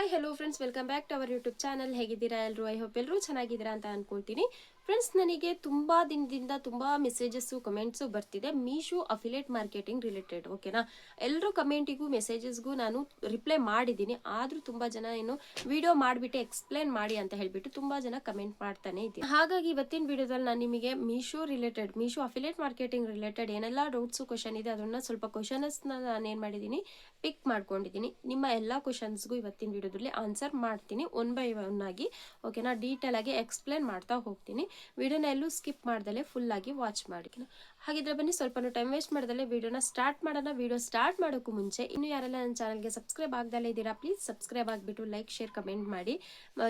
Hi hello friends, welcome back to our YouTube channel. ಹೇಗಿದ್ದೀರಾ ಎಲ್ಲರೂ? I hope ಎಲ್ಲರೂ ಚೆನ್ನಾಗಿದ್ದೀರಾ ಅಂತ ಅನ್ಕೊಳ್ತೀನಿ. ಫ್ರೆಂಡ್ಸ್, ನನಗೆ ತುಂಬ ದಿನದಿಂದ ತುಂಬ ಮೆಸೇಜಸ್ಸು ಕಮೆಂಟ್ಸು ಬರ್ತಿದೆ ಮೀಶೋ ಅಫಿಲೇಟ್ ಮಾರ್ಕೆಟಿಂಗ್ ರಿಲೇಟೆಡ್. ಓಕೆನಾ, ಎಲ್ಲರೂ ಕಮೆಂಟಿಗೂ ಮೆಸೇಜಸ್ಗೂ ನಾನು ರಿಪ್ಲೈ ಮಾಡಿದ್ದೀನಿ. ಆದರೂ ತುಂಬ ಜನ ಏನು ವಿಡಿಯೋ ಮಾಡಿಬಿಟ್ಟು ಎಕ್ಸ್ಪ್ಲೇನ್ ಮಾಡಿ ಅಂತ ಹೇಳಿಬಿಟ್ಟು ತುಂಬ ಜನ ಕಮೆಂಟ್ ಮಾಡ್ತಾನೆ ಇದ್ದೀನಿ. ಹಾಗಾಗಿ ಇವತ್ತಿನ ವಿಡಿಯೋದಲ್ಲಿ ನಾನು ನಿಮಗೆ ಮೀಶೋ ಅಫಿಲೇಟ್ ಮಾರ್ಕೆಟಿಂಗ್ ರಿಲೇಟೆಡ್ ಏನೆಲ್ಲ ಡೌಟ್ಸು ಕ್ವಶನ್ ಇದೆ ಅದನ್ನು ಸ್ವಲ್ಪ ಕ್ವಶನ್ಸ್ನ ನಾನು ಏನು ಮಾಡಿದ್ದೀನಿ ಪಿಕ್ ಮಾಡ್ಕೊಂಡಿದ್ದೀನಿ. ನಿಮ್ಮ ಎಲ್ಲ ಕ್ವಶನ್ಸ್ಗೂ ಇವತ್ತಿನ ವಿಡಿಯೋದಲ್ಲಿ ಆನ್ಸರ್ ಮಾಡ್ತೀನಿ ಒನ್ ಬೈ ಒನ್ ಆಗಿ. ಓಕೆನಾ, ಡೀಟೇಲ್ ಆಗಿ ಎಕ್ಸ್ಪ್ಲೇನ್ ಮಾಡ್ತಾ ಹೋಗ್ತೀನಿ. ವಿಡಿಯೋನ ಎಲ್ಲೂ ಸ್ಕಿಪ್ ಮಾಡ್ದಲೆ ಫುಲ್ ಆಗಿ ವಾಚ್ ಮಾಡಿ. ಹಾಗಿದ್ರೆ ಬನ್ನಿ, ಸ್ವಲ್ಪ ಟೈಮ್ ವೇಸ್ಟ್ ಮಾಡ್ದಲೆ ವಿಡಿಯೋನ ಸ್ಟಾರ್ಟ್ ಮಾಡೋಣ. ವಿಡಿಯೋ ಸ್ಟಾರ್ಟ್ ಮಾಡೋಕ್ಕೂ ಮುಂಚೆ ಇನ್ನು ಯಾರೆಲ್ಲ ನನ್ನ ಚಾನಲ್ಗೆ ಸಬ್ಸ್ಕ್ರೈಬ್ ಆಗ್ದಲೇ ಇದ್ದೀರಾ, ಪ್ಲೀಸ್ ಸಬ್ಸ್ಕ್ರೈಬ್ ಆಗಿಬಿಟ್ಟು ಲೈಕ್ ಶೇರ್ ಕಮೆಂಟ್ ಮಾಡಿ.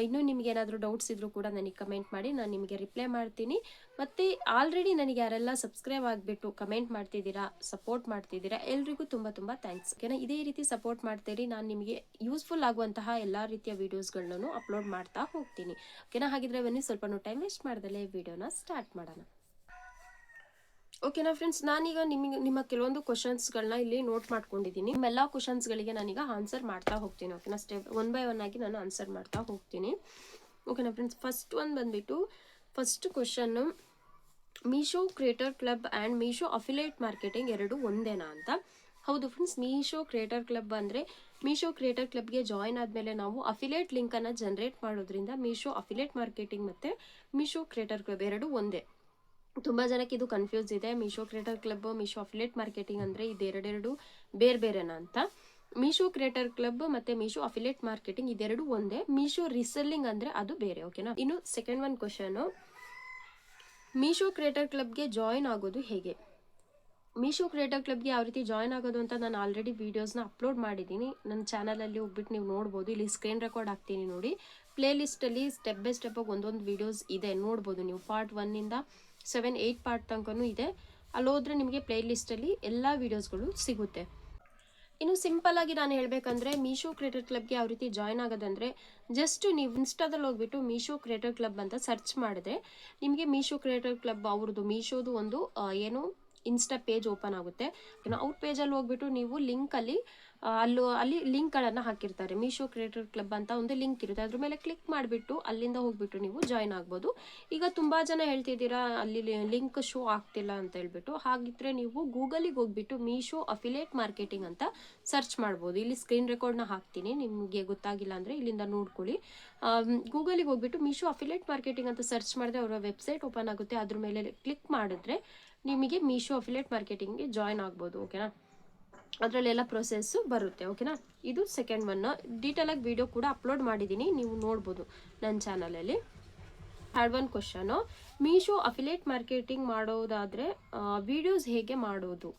ಇನ್ನೂ ನಿಮಗೆ ಏನಾದರೂ ಡೌಟ್ಸ್ ಇದ್ರೂ ಕೂಡ ನನಗೆ ಕಮೆಂಟ್ ಮಾಡಿ, ನಾನು ನಿಮಗೆ ರಿಪ್ಲೈ ಮಾಡ್ತೀನಿ. ಮತ್ತು ಆಲ್ರೆಡಿ ನನಗೆ ಯಾರೆಲ್ಲ ಸಬ್ಸ್ಕ್ರೈಬ್ ಆಗಿಬಿಟ್ಟು ಕಮೆಂಟ್ ಮಾಡ್ತಿದ್ದೀರಾ, ಸಪೋರ್ಟ್ ಮಾಡ್ತಿದ್ದೀರಾ, ಎಲ್ರಿಗೂ ತುಂಬ ತುಂಬ ಥ್ಯಾಂಕ್ಸ್. ಓಕೆನಾ, ಇದೇ ರೀತಿ ಸಪೋರ್ಟ್ ಮಾಡ್ತೀರಿ, ನಾನು ನಿಮಗೆ ಯೂಸ್ಫುಲ್ ಆಗುವಂತಹ ಎಲ್ಲ ರೀತಿಯ ವೀಡಿಯೋಸ್ಗಳನ್ನು ಅಪ್ಲೋಡ್ ಮಾಡ್ತಾ ಹೋಗ್ತೀನಿ. ಓಕೆನಾ, ಹಾಗಿದ್ರೆ ಬನ್ನಿ ಸ್ವಲ್ಪ ಟೈಮ್ ವೇಸ್ಟ್ ಮಾಡ್ದಲೇ ವಿಡಿಯೋನ ಸ್ಟಾರ್ಟ್ ಮಾಡೋಣ. ಓಕೆನಾ ಫ್ರೆಂಡ್ಸ್, ನಾನೀಗ ನಿಮ್ಮ ಕೆಲವೊಂದು ಕ್ವಶನ್ಸ್ಗಳನ್ನ ಇಲ್ಲಿ ನೋಟ್ ಮಾಡ್ಕೊಂಡಿದ್ದೀನಿ. ನಿಮ್ಮೆಲ್ಲ ಕ್ವಶನ್ಸ್ಗಳಿಗೆ ನಾನೀಗ ಆನ್ಸರ್ ಮಾಡ್ತಾ ಹೋಗ್ತೀನಿ. ಓಕೆನಾ, ಸ್ಟೆಪ್ ಒನ್ ಬೈ ಒನ್ ಆಗಿ ನಾನು ಆನ್ಸರ್ ಮಾಡ್ತಾ ಹೋಗ್ತೀನಿ. ಓಕೆನಾ friends, first question, Meesho creator club and Meesho affiliate marketing ಎರಡು ಒಂದೇನಾ ಅಂತ. ಹೌದು ಫ್ರೆಂಡ್ಸ್, ಮೀಶೋ ಕ್ರಿಯೇಟರ್ ಕ್ಲಬ್ ಅಂದರೆ ಮೀಶೋ ಕ್ರಿಯೇಟರ್ ಕ್ಲಬ್ಗೆ ಜಾಯಿನ್ ಆದಮೇಲೆ ನಾವು ಅಫಿಲೇಟ್ ಲಿಂಕನ್ನು ಜನರೇಟ್ ಮಾಡೋದ್ರಿಂದ ಮೀಶೋ ಅಫಿಲೇಟ್ ಮಾರ್ಕೆಟಿಂಗ್ ಮತ್ತು ಮೀಶೋ ಕ್ರಿಯೇಟರ್ ಕ್ಲಬ್ ಎರಡು ಒಂದೇ. ತುಂಬ ಜನಕ್ಕೆ ಇದು ಕನ್ಫ್ಯೂಸ್ ಇದೆ, Meesho creator club Meesho affiliate marketing ಅಂದರೆ ಇದೆರಡೆರಡು ಬೇರೆ ಬೇರೆನಾ ಅಂತ. ಮೀಶೋ ಕ್ರಿಯೇಟರ್ ಕ್ಲಬ್ ಮತ್ತು ಮೀಶೋ ಅಫಿಲೇಟ್ ಮಾರ್ಕೆಟಿಂಗ್ ಇದೆರಡು ಒಂದೇ. ಮೀಶೋ ರೀಸೆಲ್ಲಿಂಗ್ ಅಂದರೆ ಅದು ಬೇರೆ. ಓಕೆನಾ, ಇನ್ನು second one question, Meesho creator ಕ್ಲಬ್ಗೆ ಜಾಯಿನ್ ಆಗೋದು ಹೇಗೆ? ಮೀಶೋ ಕ್ರಿಯೇಟರ್ ಕ್ಲಬ್ಗೆ ಯಾವ ರೀತಿ ಜಾಯ್ನ್ ಆಗೋದು ಅಂತ ನಾನು ಆಲ್ರೆಡಿ ವೀಡಿಯೋಸ್ನ ಅಪ್ಲೋಡ್ ಮಾಡಿದ್ದೀನಿ. ನನ್ನ ಚಾನಲಲ್ಲಿ ಹೋಗ್ಬಿಟ್ಟು ನೀವು ನೋಡ್ಬೋದು. ಇಲ್ಲಿ ಸ್ಕ್ರೀನ್ ರೆಕಾರ್ಡ್ ಹಾಕ್ತೀನಿ ನೋಡಿ. ಪ್ಲೇ ಲಿಸ್ಟಲ್ಲಿ ಸ್ಟೆಪ್ ಬೈ ಸ್ಟೆಪ್ ಒಂದೊಂದು ವೀಡಿಯೋಸ್ ಇದೆ, ನೋಡ್ಬೋದು ನೀವು. ಪಾರ್ಟ್ 1ಇಂದ 7, 8 ಪಾರ್ಟ್ ತನಕನೂ ಇದೆ. ಅಲ್ಲೋದ್ರೆ ನಿಮಗೆ ಪ್ಲೇ ಲಿಸ್ಟಲ್ಲಿ ಎಲ್ಲ ವೀಡಿಯೋಸ್ಗಳು ಸಿಗುತ್ತೆ. ಇನ್ನು ಸಿಂಪಲ್ ಆಗಿ ನಾನು ಹೇಳಬೇಕಂದ್ರೆ ಮೀಶೋ ಕ್ರಿಯೇಟರ್ ಕ್ಲಬ್ಗೆ ಯಾವ ರೀತಿ ಜಾಯ್ನ್ ಆಗೋದಂದರೆ, ಜಸ್ಟ್ ನೀವು ಇನ್ಸ್ಟಾದಲ್ಲಿ ಹೋಗ್ಬಿಟ್ಟು ಮೀಶೋ ಕ್ರಿಯೇಟರ್ ಕ್ಲಬ್ ಅಂತ ಸರ್ಚ್ ಮಾಡಿದ್ರೆ ನಿಮಗೆ ಮೀಶೋ ಕ್ರಿಯೇಟರ್ ಕ್ಲಬ್ ಅವ್ರದ್ದು ಮೀಶೋದು ಒಂದು ಏನು ಇನ್ಸ್ಟಾ ಪೇಜ್ ಓಪನ್ ಆಗುತ್ತೆ. ಅವ್ರ ಪೇಜಲ್ಲಿ ಹೋಗ್ಬಿಟ್ಟು ನೀವು ಲಿಂಕಲ್ಲಿ ಅಲ್ಲಿ ಲಿಂಕ್ಗಳನ್ನು ಹಾಕಿರ್ತಾರೆ. ಮೀಶೋ ಕ್ರಿಯೇಟರ್ ಕ್ಲಬ್ ಅಂತ ಒಂದು ಲಿಂಕ್ ಇರುತ್ತೆ, ಅದ್ರ ಮೇಲೆ ಕ್ಲಿಕ್ ಮಾಡಿಬಿಟ್ಟು ಅಲ್ಲಿಂದ ಹೋಗ್ಬಿಟ್ಟು ನೀವು ಜಾಯ್ನ್ ಆಗ್ಬೋದು. ಈಗ ತುಂಬ ಜನ ಹೇಳ್ತಿದ್ದೀರಾ ಅಲ್ಲಿ ಲಿಂಕ್ ಶೋ ಆಗ್ತಿಲ್ಲ ಅಂತ ಹೇಳ್ಬಿಟ್ಟು. ಹಾಗಿದ್ರೆ ನೀವು ಗೂಗಲಿಗೆ ಹೋಗ್ಬಿಟ್ಟು ಮೀಶೋ ಅಫಿಲೇಟ್ ಮಾರ್ಕೆಟಿಂಗ್ ಅಂತ ಸರ್ಚ್ ಮಾಡ್ಬೋದು. ಇಲ್ಲಿ ಸ್ಕ್ರೀನ್ ರೆಕಾರ್ಡ್ನ ಹಾಕ್ತೀನಿ, ನಿಮಗೆ ಗೊತ್ತಾಗಿಲ್ಲ ಅಂದರೆ ಇಲ್ಲಿಂದ ನೋಡ್ಕೊಳ್ಳಿ. ಗೂಗಲಿಗೆ ಹೋಗ್ಬಿಟ್ಟು ಮೀಶೋ ಅಫಿಲೇಟ್ ಮಾರ್ಕೆಟಿಂಗ್ ಅಂತ ಸರ್ಚ್ ಮಾಡಿದ್ರೆ ಅವರ ವೆಬ್ಸೈಟ್ ಓಪನ್ ಆಗುತ್ತೆ. ಅದ್ರ ಮೇಲೆ ಕ್ಲಿಕ್ ಮಾಡಿದ್ರೆ ನಿಮಗೆ ಮೀಶೋ ಅಫಿಲೇಟ್ ಮಾರ್ಕೆಟಿಂಗ್ಗೆ ಜಾಯ್ನ್ ಆಗ್ಬೋದು. ಓಕೆನಾ, ಅದರಲ್ಲೆಲ್ಲ ಪ್ರೊಸೆಸ್ಸು ಬರುತ್ತೆ. ಓಕೆನಾ, ಇದು ಸೆಕೆಂಡ್ ಒನ್. ಡೀಟೇಲಾಗಿ ವಿಡಿಯೋ ಕೂಡ ಅಪ್ಲೋಡ್ ಮಾಡಿದ್ದೀನಿ, ನೀವು ನೋಡ್ಬೋದು ನನ್ನ ಚಾನಲಲ್ಲಿ. Third one question, Meesho affiliate marketing ಮಾಡೋದಾದರೆ ವೀಡಿಯೋಸ್ ಹೇಗೆ ಮಾಡೋದು?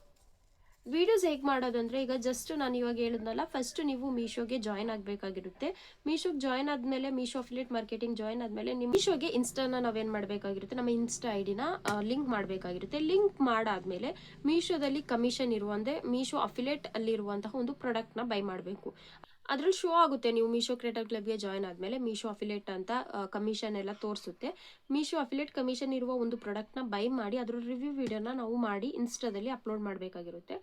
ವೀಡಿಯೋಸ್ ಹೇಗೆ ಮಾಡೋದಂದರೆ, ಈಗ ಜಸ್ಟ್ ನಾನು ಇವಾಗ ಹೇಳಿದ್ನಲ್ಲ, ಫಸ್ಟ್ ನೀವು ಮೀಶೋಗೆ ಜಾಯ್ನ್ ಆಗಬೇಕಾಗಿರುತ್ತೆ. ಮೀಶೋಗೆ ಜಾಯ್ನ್ ಆದಮೇಲೆ ಮೀಶೋ ಅಫಿಲೇಟ್ ಮಾರ್ಕೆಟಿಂಗ್ ಜಾಯ್ನ್ ಆದಮೇಲೆ ನಿಮ್ಮ ಮೀಶೋಗೆ ಇನ್ಸ್ಟಾನ ನಾವೇನು ಮಾಡಬೇಕಾಗಿರುತ್ತೆ, ನಮ್ಮ ಇನ್ಸ್ಟಾ ಐಡಿನ ಲಿಂಕ್ ಮಾಡಬೇಕಾಗಿರುತ್ತೆ. ಲಿಂಕ್ ಮಾಡಾದಮೇಲೆ ಮೀಶೋದಲ್ಲಿ ಕಮಿಷನ್ ಅಂದರೆ ಮೀಶೋ ಅಫಿಲೇಟ್ ಅಲ್ಲಿರುವಂತಹ ಒಂದು ಪ್ರಾಡಕ್ಟ್ನ ಬೈ ಮಾಡಬೇಕು. ಅದ್ರಲ್ಲಿ ಶೋ ಆಗುತ್ತೆ, ನೀವು ಮೀಶೋ ಕ್ರಿಯೇಟರ್ ಕ್ಲಬ್ಗೆ ಜಾಯ್ನ್ ಆದಮೇಲೆ ಮೀಶೋ ಅಫಿಲೇಟ್ ಅಂತ ಕಮಿಷನ್ ಎಲ್ಲ ತೋರಿಸುತ್ತೆ. ಮೀಶೋ ಅಫಿಲೇಟ್ ಕಮಿಷನ್ ಇರುವ ಒಂದು ಪ್ರಾಡಕ್ಟ್ನ ಬೈ ಮಾಡಿ ಅದರ ರಿವ್ಯೂ ವಿಡಿಯೋನ ನಾವು ಮಾಡಿ ಇನ್ಸ್ಟಾದಲ್ಲಿ ಅಪ್ಲೋಡ್ ಮಾಡಬೇಕಾಗಿರುತ್ತೆ.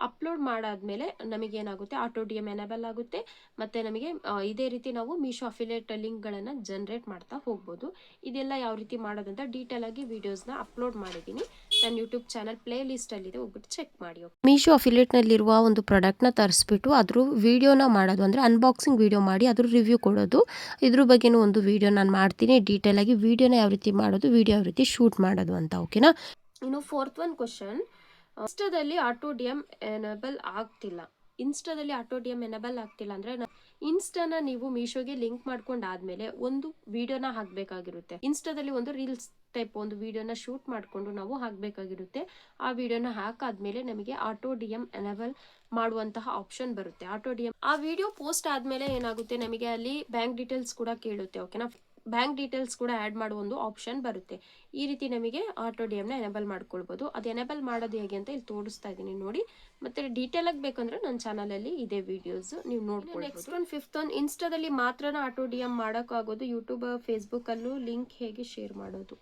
ಅಪ್ಲೋಡ್ ಮಾಡಾದಮೇಲೆ ನಮಗೇನಾಗುತ್ತೆ, ಆಟೋ ಡಿ ಎಮ್ ಎನೇಬಲ್ ಆಗುತ್ತೆ. ಮತ್ತು ನಮಗೆ ಇದೇ ರೀತಿ ನಾವು ಮೀಶೋ ಅಫಿಲೇಟ್ ಲಿಂಕ್ಗಳನ್ನು ಜನರೇಟ್ ಮಾಡ್ತಾ ಹೋಗ್ಬೋದು. ಇದೆಲ್ಲ ಯಾವ ರೀತಿ ಮಾಡೋದಂತ ಡೀಟೇಲ್ ಆಗಿ ವೀಡಿಯೋಸ್ನ ಅಪ್ಲೋಡ್ ಮಾಡಿದ್ದೀನಿ. ನನ್ನ ಯೂಟ್ಯೂಬ್ ಚಾನಲ್ ಪ್ಲೇ ಲಿಸ್ಟಲ್ಲಿದೆ, ಹೋಗ್ಬಿಟ್ಟು ಚೆಕ್ ಮಾಡಿ. ಮೀಶೋ ಅಫಿಲೇಟ್ನಲ್ಲಿರುವ ಒಂದು ಪ್ರಾಡಕ್ಟ್ನ ತರಿಸ್ಬಿಟ್ಟು ಅದ್ರ ವಿಡಿಯೋನ ಮಾಡೋದು ಅಂದರೆ ಅನ್ಬಾಕ್ಸಿಂಗ್ ವಿಡಿಯೋ ಮಾಡಿ ಅದ್ರ ರಿವ್ಯೂ ಕೊಡೋದು. ಇದ್ರ ಬಗ್ಗೆನೂ ಒಂದು ವಿಡಿಯೋ ನಾನು ಮಾಡ್ತೀನಿ ಡೀಟೇಲ್ ಆಗಿ, ವಿಡಿಯೋನ ಯಾವ ರೀತಿ ಮಾಡೋದು, ವಿಡಿಯೋ ಯಾವ ರೀತಿ ಶೂಟ್ ಮಾಡೋದು ಅಂತ. ಓಕೆನಾ, ಇನ್ನು ಫೋರ್ತ್ ಒನ್ ಕ್ವಶನ್, ಇನ್ಸ್ಟಾದಲ್ಲಿ ಆಟೋ ಡಿ ಎಮ್ ಎನೇಬಲ್ ಆಗ್ತಿಲ್ಲ. ಇನ್ಸ್ಟಾದಲ್ಲಿ ಆಟೋ ಡಿ ಎಮ್ ಎನೇಬಲ್ ಆಗ್ತಿಲ್ಲ ಅಂದರೆ, ಇನ್ಸ್ಟಾನ ನೀವು ಮೀಶೋಗೆ ಲಿಂಕ್ ಮಾಡ್ಕೊಂಡಾದ್ಮೇಲೆ ಒಂದು ವಿಡಿಯೋನ ಹಾಕಬೇಕಾಗಿರುತ್ತೆ. ಇನ್ಸ್ಟಾದಲ್ಲಿ ಒಂದು ರೀಲ್ಸ್ ಟೈಪ್ ಒಂದು ವಿಡಿಯೋನ ಶೂಟ್ ಮಾಡಿಕೊಂಡು ನಾವು ಹಾಕಬೇಕಾಗಿರುತ್ತೆ. ಆ ವಿಡಿಯೋನ ಹಾಕಾದ್ಮೇಲೆ ನಮಗೆ ಆಟೋ ಡಿ ಎಮ್ ಎನೇಬಲ್ ಮಾಡುವಂತಹ ಆಪ್ಷನ್ ಬರುತ್ತೆ. ಆಟೋ ಡಿ ಎಮ್ ಆ ವಿಡಿಯೋ ಪೋಸ್ಟ್ ಆದಮೇಲೆ ಏನಾಗುತ್ತೆ, ನಮಗೆ ಅಲ್ಲಿ ಬ್ಯಾಂಕ್ ಡೀಟೇಲ್ಸ್ ಕೂಡ ಕೇಳುತ್ತೆ. ಓಕೆನಾ, ಬ್ಯಾಂಕ್ ಡೀಟೇಲ್ಸ್ ಕೂಡ ಆ್ಯಡ್ ಮಾಡುವ ಒಂದು ಆಪ್ಷನ್ ಬರುತ್ತೆ. ಈ ರೀತಿ ನಮಗೆ ಆಟೋ ಡಿ ಎಮ್ನ ಎನೇಬಲ್ ಮಾಡ್ಕೊಳ್ಬೋದು. ಅದು ಎನೇಬಲ್ ಮಾಡೋದು ಹೇಗೆ ಅಂತ ಇಲ್ಲಿ ತೋರಿಸ್ತಾ ಇದ್ದೀನಿ ನೋಡಿ. ಮತ್ತು ಡೀಟೇಲಾಗಿ ಬೇಕಂದರೆ ನನ್ನ ಚಾನಲಲ್ಲಿ ಇದೆ ವಿಡಿಯೋಸ್, ನೀವು ನೋಡ್ಬೋದು. ನೆಕ್ಸ್ಟ್ ಒನ್ ಫಿಫ್ತ್ ಒನ್, ಇನ್ಸ್ಟಾದಲ್ಲಿ ಮಾತ್ರನ ಆಟೋ ಡಿ ಎಮ್ ಮಾಡೋಕ್ಕಾಗೋದು, ಯೂಟ್ಯೂಬ್ ಫೇಸ್ಬುಕ್ಕಲ್ಲೂ ಲಿಂಕ್ ಹೇಗೆ ಶೇರ್ ಮಾಡೋದು?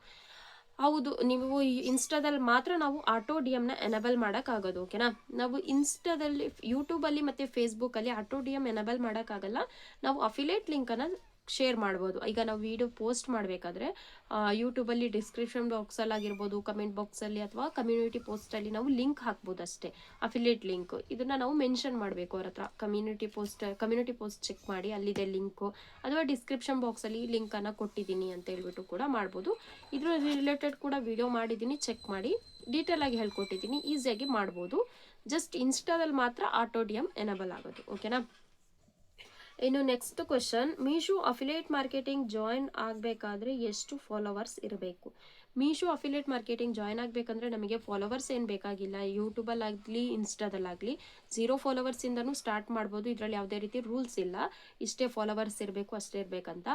ಹೌದು, ನೀವು ಇನ್ಸ್ಟಾದಲ್ಲಿ ಮಾತ್ರ ನಾವು ಆಟೋ ಡಿ ಎಮ್ನ ಎನಬಲ್ ಮಾಡೋಕ್ಕಾಗೋದು. ಓಕೆನಾ, ನಾವು ಇನ್ಸ್ಟಾದಲ್ಲಿ, ಯೂಟ್ಯೂಬಲ್ಲಿ ಮತ್ತು ಫೇಸ್ಬುಕ್ಕಲ್ಲಿ ಆಟೋ ಡಿ ಎಮ್ ಎನಬಲ್ ಮಾಡೋಕ್ಕಾಗಲ್ಲ. ನಾವು ಅಫಿಲೇಟ್ ಲಿಂಕನ್ನು ಶೇರ್ ಮಾಡ್ಬೋದು. ಈಗ ನಾವು ವಿಡಿಯೋ ಪೋಸ್ಟ್ ಮಾಡಬೇಕಾದ್ರೆ ಯೂಟ್ಯೂಬಲ್ಲಿ ಡಿಸ್ಕ್ರಿಪ್ಷನ್ ಬಾಕ್ಸಲ್ಲಿ ಆಗಿರ್ಬೋದು, ಕಮೆಂಟ್ ಬಾಕ್ಸಲ್ಲಿ ಅಥವಾ ಕಮ್ಯುನಿಟಿ ಪೋಸ್ಟಲ್ಲಿ ನಾವು ಲಿಂಕ್ ಹಾಕ್ಬೋದು ಅಷ್ಟೇ, ಅಫಿಲೇಟ್ ಲಿಂಕ್. ಇದನ್ನು ನಾವು ಮೆನ್ಷನ್ ಮಾಡಬೇಕು ಅವ್ರ ಹತ್ರ. ಕಮ್ಯುನಿಟಿ ಪೋಸ್ಟ್ ಚೆಕ್ ಮಾಡಿ ಅಲ್ಲಿದೆ ಲಿಂಕು, ಅಥವಾ ಡಿಸ್ಕ್ರಿಪ್ಷನ್ ಬಾಕ್ಸಲ್ಲಿ ಲಿಂಕನ್ನು ಕೊಟ್ಟಿದ್ದೀನಿ ಅಂತ ಹೇಳ್ಬಿಟ್ಟು ಕೂಡ ಮಾಡ್ಬೋದು. ಇದ್ರ ರಿಲೇಟೆಡ್ ಕೂಡ ವಿಡಿಯೋ ಮಾಡಿದ್ದೀನಿ, ಚೆಕ್ ಮಾಡಿ, ಡೀಟೇಲ್ ಆಗಿ ಹೇಳ್ಕೊಟ್ಟಿದ್ದೀನಿ, ಈಸಿಯಾಗಿ ಮಾಡ್ಬೋದು. ಜಸ್ಟ್ ಇನ್ಸ್ಟಾದಲ್ಲಿ ಮಾತ್ರ ಆಟೋ ಡಿ ಎಮ್ ಎನಬಲ್ ಆಗೋದು. ಓಕೆನಾ. ಇನ್ನು next question, Meesho affiliate marketing join ಆಗಬೇಕಾದ್ರೆ ಎಷ್ಟು ಫಾಲೋವರ್ಸ್ ಇರಬೇಕು? ಮೀಶೋ ಅಫಿಲಿಯೇಟ್ ಮಾರ್ಕೆಟಿಂಗ್ ಜಾಯ್ನ್ ಆಗಬೇಕಂದ್ರೆ ನಮಗೆ ಫಾಲೋವರ್ಸ್ ಏನು ಬೇಕಾಗಿಲ್ಲ. ಯೂಟ್ಯೂಬಲ್ಲಾಗಲಿ ಇನ್ಸ್ಟಾದಲ್ಲಾಗಲಿ 0 ಫಾಲೋವರ್ಸಿಂದನೂ ಸ್ಟಾರ್ಟ್ ಮಾಡ್ಬೋದು. ಇದರಲ್ಲಿ ಯಾವುದೇ ರೀತಿ ರೂಲ್ಸ್ ಇಲ್ಲ, ಇಷ್ಟೇ ಫಾಲೋವರ್ಸ್ ಇರಬೇಕು ಅಷ್ಟೇ ಇರಬೇಕಂತ.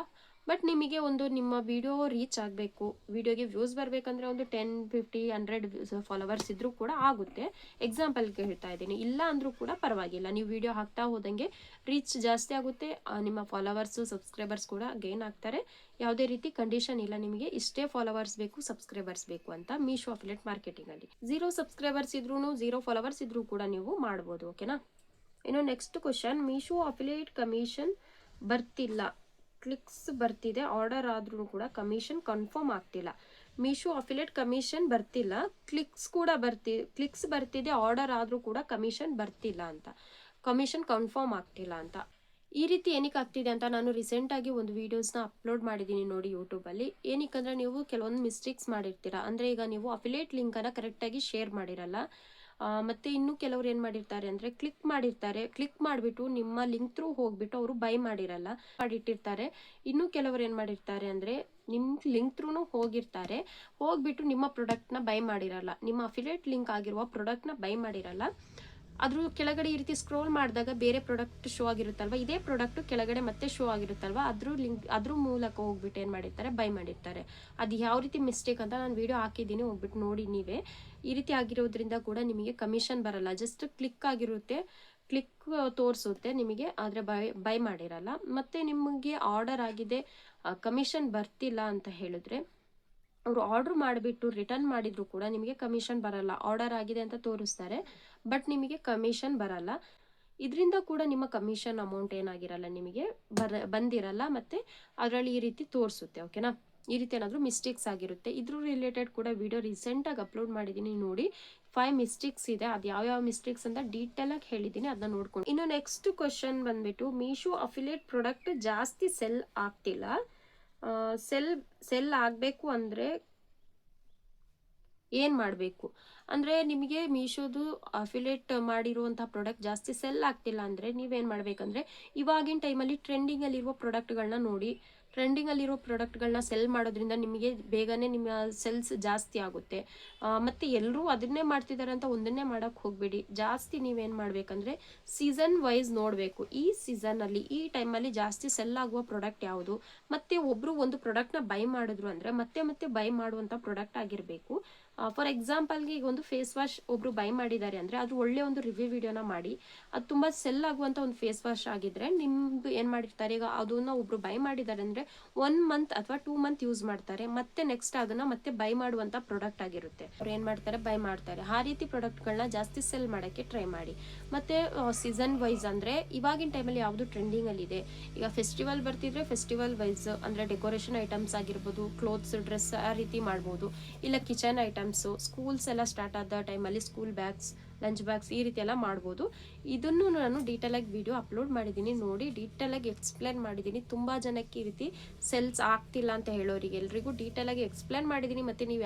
ಬಟ್ ನಿಮಗೆ ಒಂದು ನಿಮ್ಮ ವಿಡಿಯೋ ರೀಚ್ ಆಗಬೇಕು, ವಿಡಿಯೋಗೆ ವ್ಯೂಸ್ ಬರಬೇಕಂದ್ರೆ ಒಂದು 10, 50, 100 ಫಾಲೋವರ್ಸ್ ಇದ್ರೂ ಕೂಡ ಆಗುತ್ತೆ. ಎಕ್ಸಾಂಪಲ್ಗೆ ಹೇಳ್ತಾ ಇದ್ದೀನಿ. ಇಲ್ಲ ಅಂದರೂ ಕೂಡ ಪರವಾಗಿಲ್ಲ, ನೀವು ವಿಡಿಯೋ ಹಾಕ್ತಾ ಹೋದಂಗೆ ರೀಚ್ ಜಾಸ್ತಿ ಆಗುತ್ತೆ, ನಿಮ್ಮ ಫಾಲೋವರ್ಸು ಸಬ್ಸ್ಕ್ರೈಬರ್ಸ್ ಕೂಡ ಗೇನ್ ಆಗ್ತಾರೆ. ಯಾವುದೇ ರೀತಿ ಕಂಡೀಷನ್ ಇಲ್ಲ ನಿಮಗೆ ಇಷ್ಟೇ ಫಾಲೋವರ್ಸ್ ಬೇಕು, ಸಬ್ಸ್ಕ್ರೈಬರ್ಸ್ ಬೇಕು ಅಂತ. ಮೀಶೋ ಅಫಿಲಿಯೇಟ್ ಮಾರ್ಕೆಟಿಂಗಲ್ಲಿ 0 ಸಬ್ಸ್ಕ್ರೈಬರ್ಸ್ ಇದ್ರೂ 0 ಫಾಲೋವರ್ಸ್ ಇದ್ರೂ ಕೂಡ ನೀವು ಮಾಡ್ಬೋದು. ಓಕೆನಾ. ಇನ್ನು next question, Meesho affiliate commission ಬರ್ತಿಲ್ಲ, ಕ್ಲಿಕ್ಸ್ ಬರ್ತಿದೆ, ಆರ್ಡರ್ ಆದ್ರೂ ಕೂಡ ಕಮಿಷನ್ ಕನ್ಫರ್ಮ್ ಆಗ್ತಿಲ್ಲ. ಮೀಶೋ ಅಫಿಲಿಯೇಟ್ ಕಮಿಷನ್ ಬರ್ತಿಲ್ಲ, ಕ್ಲಿಕ್ಸ್ ಬರ್ತಿದೆ, ಆರ್ಡರ್ ಆದ್ರೂ ಕೂಡ ಕಮಿಷನ್ ಬರ್ತಿಲ್ಲ ಅಂತ, ಕಮಿಷನ್ ಕನ್ಫರ್ಮ್ ಆಗ್ತಿಲ್ಲ ಅಂತ. ಈ ರೀತಿ ಏನಕ್ಕೆ ಆಗ್ತಿದೆ ಅಂತ ನಾನು ರೀಸೆಂಟಾಗಿ ಒಂದು ವೀಡಿಯೋಸ್ನ ಅಪ್ಲೋಡ್ ಮಾಡಿದ್ದೀನಿ ನೋಡಿ ಯೂಟ್ಯೂಬಲ್ಲಿ. ಏನಕ್ಕಂದರೆ ನೀವು ಕೆಲವೊಂದು ಮಿಸ್ಟೇಕ್ಸ್ ಮಾಡಿರ್ತೀರ. ಅಂದರೆ ಈಗ ನೀವು ಅಫಿಲಿಯೇಟ್ ಲಿಂಕನ್ನು ಕರೆಕ್ಟಾಗಿ ಶೇರ್ ಮಾಡಿರಲ್ಲ, ಮತ್ತು ಇನ್ನೂ ಕೆಲವರು ಏನು ಮಾಡಿರ್ತಾರೆ ಅಂದರೆ ಕ್ಲಿಕ್ ಮಾಡಿಬಿಟ್ಟು ನಿಮ್ಮ ಲಿಂಕ್ ಥ್ರೂ ಹೋಗ್ಬಿಟ್ಟು ಅವರು ಬೈ ಮಾಡಿರಲ್ಲ, ಮಾಡಿಟ್ಟಿರ್ತಾರೆ. ಇನ್ನೂ ಕೆಲವರು ಏನು ಮಾಡಿರ್ತಾರೆ ಅಂದರೆ ನಿಮ್ಮ ಲಿಂಕ್ ಥ್ರೂ ಹೋಗ್ಬಿಟ್ಟು ನಿಮ್ಮ ಪ್ರಾಡಕ್ಟ್ನ ಬೈ ಮಾಡಿರಲ್ಲ, ನಿಮ್ಮ ಅಫಿಲಿಯೇಟ್ ಲಿಂಕ್ ಆಗಿರುವ ಪ್ರಾಡಕ್ಟ್ನ ಬೈ ಮಾಡಿರಲ್ಲ. ಅದ್ರ ಕೆಳಗಡೆ ಈ ರೀತಿ ಸ್ಕ್ರೋಲ್ ಮಾಡಿದಾಗ ಬೇರೆ ಪ್ರಾಡಕ್ಟ್ ಶೋ ಆಗಿರುತ್ತಲ್ವ, ಇದೇ ಪ್ರಾಡಕ್ಟ್ ಕೆಳಗಡೆ ಮತ್ತೆ ಶೋ ಆಗಿರುತ್ತಲ್ವ, ಅದ್ರ ಮೂಲಕ ಹೋಗ್ಬಿಟ್ಟು ಏನು ಮಾಡಿರ್ತಾರೆ, ಬೈ ಮಾಡಿರ್ತಾರೆ. ಅದು ಯಾವ ರೀತಿ ಮಿಸ್ಟೇಕ್ ಅಂತ ನಾನು ವಿಡಿಯೋ ಹಾಕಿದ್ದೀನಿ, ಹೋಗ್ಬಿಟ್ಟು ನೋಡಿ ನೀವೇ. ಈ ರೀತಿ ಆಗಿರೋದ್ರಿಂದ ಕೂಡ ನಿಮಗೆ ಕಮಿಷನ್ ಬರಲ್ಲ, ಜಸ್ಟ್ ಕ್ಲಿಕ್ ಆಗಿರುತ್ತೆ, ಕ್ಲಿಕ್ ತೋರಿಸುತ್ತೆ ನಿಮಗೆ, ಆದರೆ ಬೈ ಮಾಡಿರಲ್ಲ. ಮತ್ತು ನಿಮಗೆ ಆರ್ಡರ್ ಆಗಿದೆ, ಕಮಿಷನ್ ಬರ್ತಿಲ್ಲ ಅಂತ ಹೇಳಿದ್ರೆ ಅವರು ಆರ್ಡ್ರ್ ಮಾಡಿಬಿಟ್ಟು ರಿಟರ್ನ್ ಮಾಡಿದ್ರು ಕೂಡ ನಿಮಗೆ ಕಮಿಷನ್ ಬರಲ್ಲ. ಆರ್ಡರ್ ಆಗಿದೆ ಅಂತ ತೋರಿಸ್ತಾರೆ, ಬಟ್ ನಿಮಗೆ ಕಮಿಷನ್ ಬರಲ್ಲ. ಇದರಿಂದ ಕೂಡ ನಿಮ್ಮ ಕಮಿಷನ್ ಅಮೌಂಟ್ ಏನಾಗಿರಲ್ಲ, ನಿಮಗೆ ಬಂದಿರಲ್ಲ, ಮತ್ತು ಅದರಲ್ಲಿ ಈ ರೀತಿ ತೋರಿಸುತ್ತೆ. ಓಕೆನಾ. ಈ ರೀತಿ ಏನಾದರೂ ಮಿಸ್ಟೇಕ್ಸ್ ಆಗಿರುತ್ತೆ. ಇದ್ರ ರಿಲೇಟೆಡ್ ಕೂಡ ವಿಡಿಯೋ ರೀಸೆಂಟಾಗಿ ಅಪ್ಲೋಡ್ ಮಾಡಿದ್ದೀನಿ ನೋಡಿ, 5 ಮಿಸ್ಟೇಕ್ಸ್ ಇದೆ. ಅದು ಯಾವ್ಯಾವ ಮಿಸ್ಟೇಕ್ಸ್ ಅಂತ ಡೀಟೇಲಾಗಿ ಹೇಳಿದ್ದೀನಿ, ಅದನ್ನ ನೋಡ್ಕೊಂಡು. ಇನ್ನು ನೆಕ್ಸ್ಟ್ ಕ್ವಶನ್ ಬಂದ್ಬಿಟ್ಟು, ಮೀಶೋ ಅಫಿಲಿಯೇಟ್ ಪ್ರಾಡಕ್ಟ್ ಜಾಸ್ತಿ ಸೆಲ್ ಆಗ್ತಿಲ್ಲ, ಸೆಲ್ ಆಗಬೇಕು ಅಂದರೆ ಏನು ಮಾಡಬೇಕು? ಅಂದರೆ ನಿಮಗೆ ಮೀಶೋದು ಅಫಿಲಿಯೇಟ್ ಮಾಡಿರುವಂಥ ಪ್ರಾಡಕ್ಟ್ ಜಾಸ್ತಿ ಸೆಲ್ ಆಗ್ತಿಲ್ಲ ಅಂದರೆ ನೀವೇನು ಮಾಡಬೇಕಂದ್ರೆ, ಇವಾಗಿನ ಟೈಮಲ್ಲಿ ಟ್ರೆಂಡಿಂಗಲ್ಲಿರುವ ಪ್ರಾಡಕ್ಟ್ಗಳನ್ನ ನೋಡಿ. ಟ್ರೆಂಡಿಂಗಲ್ಲಿರೋ ಪ್ರಾಡಕ್ಟ್ಗಳನ್ನ ಸೆಲ್ ಮಾಡೋದ್ರಿಂದ ನಿಮಗೆ ಬೇಗನೆ ನಿಮ್ಮ ಸೆಲ್ಸ್ ಜಾಸ್ತಿ ಆಗುತ್ತೆ. ಮತ್ತು ಎಲ್ಲರೂ ಅದನ್ನೇ ಮಾಡ್ತಿದ್ದಾರೆ ಅಂತ ಒಂದನ್ನೇ ಮಾಡೋಕ್ಕೆ ಹೋಗಬೇಡಿ. ಜಾಸ್ತಿ ನೀವೇನು ಮಾಡಬೇಕಂದ್ರೆ ಸೀಸನ್ ವೈಸ್ ನೋಡಬೇಕು. ಈ ಸೀಸನ್ನಲ್ಲಿ, ಈ ಟೈಮಲ್ಲಿ ಜಾಸ್ತಿ ಸೆಲ್ ಆಗುವ ಪ್ರಾಡಕ್ಟ್ ಯಾವುದು, ಮತ್ತು ಒಬ್ಬರು ಒಂದು ಪ್ರಾಡಕ್ಟ್ನ ಬೈ ಮಾಡಿದ್ರು ಅಂದರೆ ಮತ್ತೆ ಬೈ ಮಾಡುವಂಥ ಪ್ರಾಡಕ್ಟ್ ಆಗಿರಬೇಕು. ಫಾರ್ ಎಕ್ಸಾಂಪಲ್ಗೆ ಈಗ ಒಂದು ಫೇಸ್ ವಾಶ್ ಒಬ್ರು ಬೈ ಮಾಡಿದ್ದಾರೆ ಅಂದರೆ ಅದು ಒಳ್ಳೆ ಒಂದು ರಿವ್ಯೂ ವಿಡಿಯೋನ ಮಾಡಿ, ಅದು ತುಂಬ ಸೆಲ್ ಆಗುವಂಥ ಒಂದು ಫೇಸ್ ವಾಶ್ ಆಗಿದ್ರೆ ನಿಮ್ದು ಏನು ಮಾಡಿರ್ತಾರೆ, ಈಗ ಅದನ್ನ ಒಬ್ರು ಬೈ ಮಾಡಿದ್ದಾರೆ ಅಂದರೆ 1 ಮಂತ್ ಅಥವಾ 2 ಮಂತ್ ಯೂಸ್ ಮಾಡ್ತಾರೆ, ಮತ್ತೆ ನೆಕ್ಸ್ಟ್ ಅದನ್ನ ಮತ್ತೆ ಬೈ ಮಾಡುವಂಥ ಪ್ರಾಡಕ್ಟ್ ಆಗಿರುತ್ತೆ. ಅವ್ರು ಏನು ಮಾಡ್ತಾರೆ, ಬೈ ಮಾಡ್ತಾರೆ. ಆ ರೀತಿ ಪ್ರಾಡಕ್ಟ್ಗಳನ್ನ ಜಾಸ್ತಿ ಸೆಲ್ ಮಾಡೋಕ್ಕೆ ಟ್ರೈ ಮಾಡಿ. ಮತ್ತು ಸೀಸನ್ ವೈಸ್ ಅಂದರೆ ಇವಾಗಿನ ಟೈಮಲ್ಲಿ ಯಾವುದು ಟ್ರೆಂಡಿಂಗಲ್ಲಿದೆ, ಈಗ ಫೆಸ್ಟಿವಲ್ ಬರ್ತಿದ್ರೆ ಫೆಸ್ಟಿವಲ್ ವೈಸ್ ಅಂದರೆ ಡೆಕೋರೇಷನ್ ಐಟಮ್ಸ್ ಆಗಿರ್ಬೋದು, ಕ್ಲೋತ್ಸ್, ಡ್ರೆಸ್, ಆ ರೀತಿ ಮಾಡ್ಬೋದು. ಇಲ್ಲ ಕಿಚನ್ ಐಟಮ್ಸು, ಸ್ಕೂಲ್ಸ್ ಎಲ್ಲ ಸ್ಟಾರ್ಟ್ ಆದ ಟೈಮಲ್ಲಿ ಸ್ಕೂಲ್ ಬ್ಯಾಗ್ಸ್, ಲಂಚ್ ಬ್ಯಾಗ್ಸ್, ಈ ರೀತಿ ಎಲ್ಲ ಮಾಡ್ಬೋದು. ಇದನ್ನು ನಾನು ಡೀಟೇಲಾಗಿ ವಿಡಿಯೋ ಅಪ್ಲೋಡ್ ಮಾಡಿದ್ದೀನಿ ನೋಡಿ, ಡೀಟೇಲಾಗಿ ಎಕ್ಸ್ಪ್ಲೇನ್ ಮಾಡಿದ್ದೀನಿ. ತುಂಬ ಜನಕ್ಕೆ ಈ ರೀತಿ ಸೆಲ್ಸ್ ಆಗ್ತಿಲ್ಲ ಅಂತ ಹೇಳೋರಿಗೆ ಎಲ್ರಿಗೂ ಡೀಟೇಲಾಗಿ ಎಕ್ಸ್ಪ್ಲೇನ್ ಮಾಡಿದ್ದೀನಿ. ಮತ್ತು ನೀವು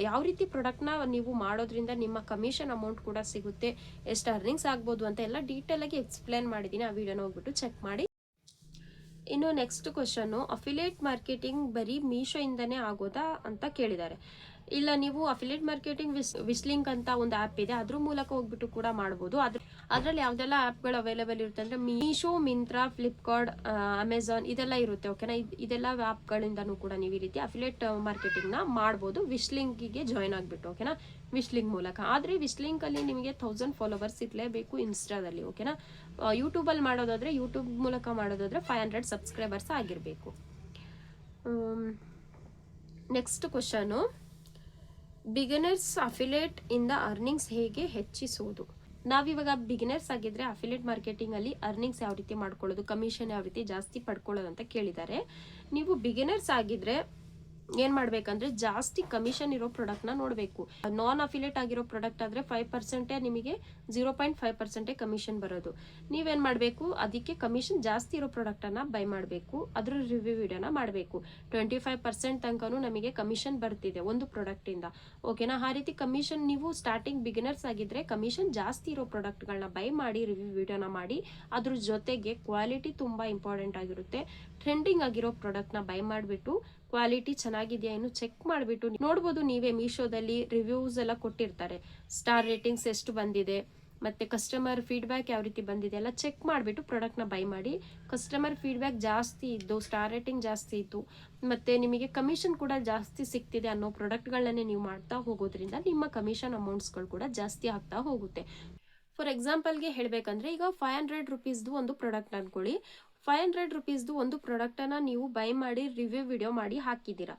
ಯಾವ ರೀತಿ ಪ್ರಾಡಕ್ಟ್ನ ನೀವು ಮಾಡೋದ್ರಿಂದ ನಿಮ್ಮ ಕಮಿಷನ್ ಅಮೌಂಟ್ ಕೂಡ ಸಿಗುತ್ತೆ, ಎಷ್ಟು ಅರ್ನಿಂಗ್ಸ್ ಆಗ್ಬೋದು ಅಂತ ಎಲ್ಲ ಡೀಟೇಲಾಗಿ ಎಕ್ಸ್ಪ್ಲೇನ್ ಮಾಡಿದ್ದೀನಿ. ಆ ವಿಡಿಯೋನ ಹೋಗ್ಬಿಟ್ಟು ಚೆಕ್ ಮಾಡಿ. ಇನ್ನು ನೆಕ್ಸ್ಟ್ ಕ್ವಶನ್ನು, ಅಫಿಲಿಯೇಟ್ ಮಾರ್ಕೆಟಿಂಗ್ ಬರೀ ಮೀಶೋ ಇಂದನೇ ಆಗೋದಾ ಅಂತ ಕೇಳಿದ್ದಾರೆ. ಇಲ್ಲ, ನೀವು ಅಫಿಲಿಯೇಟ್ ಮಾರ್ಕೆಟಿಂಗ್ ವಿಶ್ಲಿಂಕ್ ಅಂತ ಒಂದು ಆ್ಯಪ್ ಇದೆ, ಅದ್ರ ಮೂಲಕ ಹೋಗ್ಬಿಟ್ಟು ಕೂಡ ಮಾಡ್ಬೋದು. ಅದರಲ್ಲಿ ಯಾವುದೆಲ್ಲ ಆ್ಯಪ್ಗಳು ಅವೈಲೇಬಲ್ ಇರುತ್ತೆ ಅಂದರೆ ಮೀಶೋ, ಮಿಂತ್ರಾ, ಫ್ಲಿಪ್ಕಾರ್ಟ್, ಅಮೆಝಾನ್ ಇದೆಲ್ಲ ಇರುತ್ತೆ. ಓಕೆನಾ. ಇದೆಲ್ಲ ಆ್ಯಪ್ಗಳಿಂದನೂ ಕೂಡ ನೀವು ಈ ರೀತಿ ಅಫಿಲಿಯೇಟ್ ಮಾರ್ಕೆಟಿಂಗ್ನ ಮಾಡ್ಬೋದು, ವಿಶ್ಲಿಂಕಿಗೆ ಜಾಯ್ನ್ ಆಗಿಬಿಟ್ಟು. ಓಕೆನಾ. ವಿಶ್ಲಿಂಕ್ ಮೂಲಕ. ಆದರೆ ವಿಶ್ಲಿಂಕಲ್ಲಿ ನಿಮಗೆ 1000 ಫಾಲೋವರ್ಸ್ ಇರಲೇಬೇಕು ಇನ್ಸ್ಟಾದಲ್ಲಿ. ಓಕೆನಾ. ಯೂಟ್ಯೂಬಲ್ಲಿ ಮಾಡೋದಾದರೆ, ಯೂಟ್ಯೂಬ್ ಮೂಲಕ ಮಾಡೋದಾದರೆ 500 ಸಬ್ಸ್ಕ್ರೈಬರ್ಸ್ ಆಗಿರಬೇಕು. ನೆಕ್ಸ್ಟ್ ಕ್ವಶನು, ಬಿಗಿನರ್ಸ್ ಅಫಿಲೇಟ್ ಇಂದ ಅರ್ನಿಂಗ್ಸ್ ಹೇಗೆ ಹೆಚ್ಚಿಸೋದು? ನಾವಿವಾಗ ಬಿಗಿನರ್ಸ್ ಆಗಿದ್ರೆ ಅಫಿಲೇಟ್ ಮಾರ್ಕೆಟಿಂಗ್ ಅಲ್ಲಿ ಅರ್ನಿಂಗ್ಸ್ ಯಾವ ರೀತಿ ಮಾಡ್ಕೊಳ್ಳೋದು, ಕಮಿಷನ್ ಯಾವ ರೀತಿ ಜಾಸ್ತಿ ಪಡ್ಕೊಳ್ಳೋದು ಅಂತ ಕೇಳಿದ್ದಾರೆ. ನೀವು ಬಿಗಿನರ್ಸ್ ಆಗಿದ್ರೆ ಏನ್ ಮಾಡ್ಬೇಕಂದ್ರೆ ಜಾಸ್ತಿ ಕಮಿಷನ್ ಇರೋ ಪ್ರಾಡಕ್ಟ್ ನ ನೋಡಬೇಕು. ನಾನ್ ಅಫಿಲೇಟ್ ಆಗಿರೋ ಪ್ರಾಡಕ್ಟ್ ಆದ್ರೆ 5% ನಿಮಗೆ 0.5% ಕಮಿಷನ್ ಬರೋದು. ನೀವೇನ್ ಮಾಡ್ಬೇಕು, ಅದಕ್ಕೆ ಕಮಿಷನ್ ಜಾಸ್ತಿ ಇರೋ ಪ್ರಾಡಕ್ಟ್ ಅನ್ನ ಬೈ ಮಾಡಬೇಕು, ಅದ್ರ ರಿವ್ಯೂ ವಿಡಿಯೋನ ಮಾಡಬೇಕು. 25% ತನಕನೂ ನಮಗೆ ಕಮಿಷನ್ ಬರ್ತಿದೆ ಒಂದು ಪ್ರಾಡಕ್ಟ್ ಇಂದ, ಓಕೆನಾ. ಆ ರೀತಿ ಕಮಿಷನ್ ನೀವು ಸ್ಟಾರ್ಟಿಂಗ್ ಬಿಗಿನರ್ಸ್ ಆಗಿದ್ರೆ ಕಮಿಷನ್ ಜಾಸ್ತಿ ಇರೋ ಪ್ರಾಡಕ್ಟ್ ಗಳನ್ನ ಬೈ ಮಾಡಿ ರಿವ್ಯೂ ವಿಡಿಯೋನ ಮಾಡಿ. ಅದ್ರ ಜೊತೆಗೆ ಕ್ವಾಲಿಟಿ ತುಂಬಾ ಇಂಪಾರ್ಟೆಂಟ್ ಆಗಿರುತ್ತೆ. ಟ್ರೆಂಡಿಂಗ್ ಆಗಿರೋ ಪ್ರಾಡಕ್ಟ್ ನ ಬೈ ಮಾಡಿಬಿಟ್ಟು ಕ್ವಾಲಿಟಿ ಚೆನ್ನಾಗಿದೆಯಾ ಏನು ಚೆಕ್ ಮಾಡಿಬಿಟ್ಟು ನೋಡ್ಬೋದು. ನೀವೇ ಮೀಶೋದಲ್ಲಿ ರಿವ್ಯೂಸ್ ಎಲ್ಲ ಕೊಟ್ಟಿರ್ತಾರೆ, ಸ್ಟಾರ್ ರೇಟಿಂಗ್ಸ್ ಎಷ್ಟು ಬಂದಿದೆ, ಮತ್ತೆ ಕಸ್ಟಮರ್ ಫೀಡ್ಬ್ಯಾಕ್ ಯಾವ ರೀತಿ ಬಂದಿದೆ ಎಲ್ಲ ಚೆಕ್ ಮಾಡಿಬಿಟ್ಟು ಪ್ರಾಡಕ್ಟ್ನ ಬೈ ಮಾಡಿ. ಕಸ್ಟಮರ್ ಫೀಡ್ಬ್ಯಾಕ್ ಜಾಸ್ತಿ ಇದ್ದು, ಸ್ಟಾರ್ ರೇಟಿಂಗ್ ಜಾಸ್ತಿ ಇತ್ತು, ಮತ್ತೆ ನಿಮಗೆ ಕಮಿಷನ್ ಕೂಡ ಜಾಸ್ತಿ ಸಿಗ್ತಿದೆ ಅನ್ನೋ ಪ್ರಾಡಕ್ಟ್ಗಳನ್ನೇ ನೀವು ಮಾಡ್ತಾ ಹೋಗೋದ್ರಿಂದ ನಿಮ್ಮ ಕಮಿಷನ್ ಅಮೌಂಟ್ಸ್ಗಳು ಕೂಡ ಜಾಸ್ತಿ ಆಗ್ತಾ ಹೋಗುತ್ತೆ. ಫಾರ್ ಎಕ್ಸಾಂಪಲ್ಗೆ ಹೇಳಬೇಕಂದ್ರೆ, ಈಗ 500 ರುಪೀಸ್ದು ಒಂದು ಪ್ರಾಡಕ್ಟ್ ಅನ್ಕೊಳ್ಳಿ. 500 ರುಪೀಸ್ದು ಒಂದು ಪ್ರಾಡಕ್ಟನ್ನು ನೀವು ಬೈ ಮಾಡಿ ರಿವ್ಯೂ ವಿಡಿಯೋ ಮಾಡಿ ಹಾಕಿದ್ದೀರಾ.